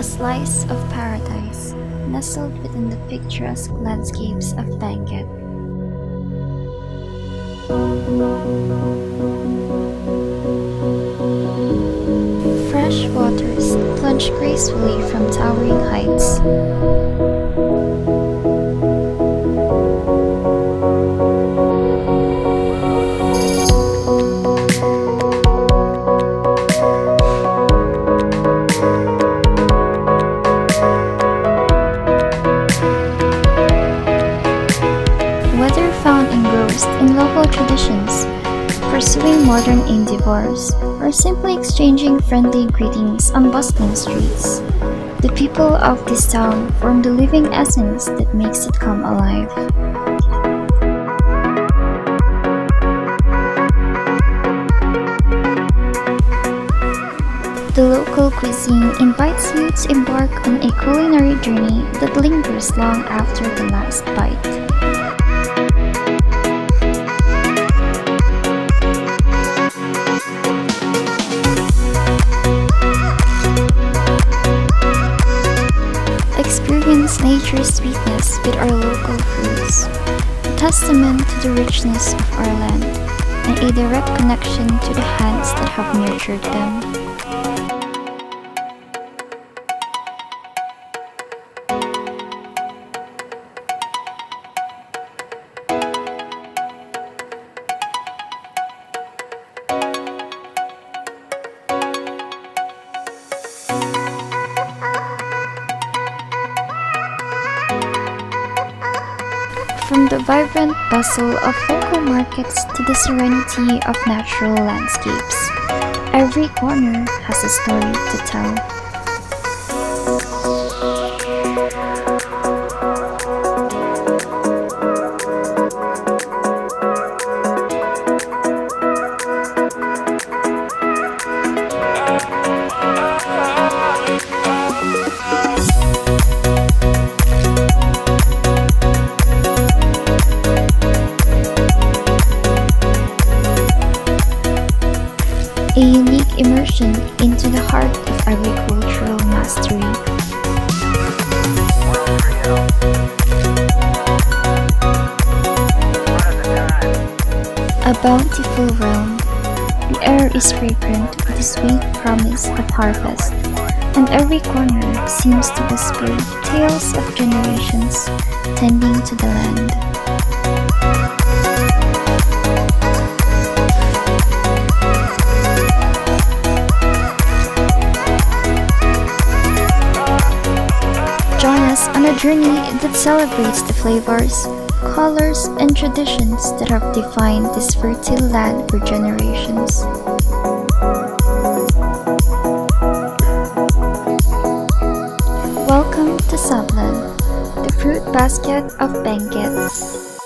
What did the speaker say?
A slice of paradise, nestled within the picturesque landscapes of Benguet. Fresh waters plunge gracefully from towering heights. Whether found engrossed in local traditions, pursuing modern endeavors, or simply exchanging friendly greetings on bustling streets, the people of this town form the living essence that makes it come alive. The local cuisine invites you to embark on a culinary journey that lingers long after the last bite. Experience nature's sweetness with our local foods, a testament to the richness of our land, and a direct connection to the hands that have nurtured them. From the vibrant bustle of local markets to the serenity of natural landscapes, every corner has a story to tell. A unique immersion into the heart of agricultural mastery. A bountiful realm, the air is fragrant with the sweet promise of harvest, and every corner seems to whisper tales of generations tending to the land. Join us on a journey that celebrates the flavors, colors, and traditions that have defined this fertile land for generations. Welcome to Sablan, the fruit basket of Benguet.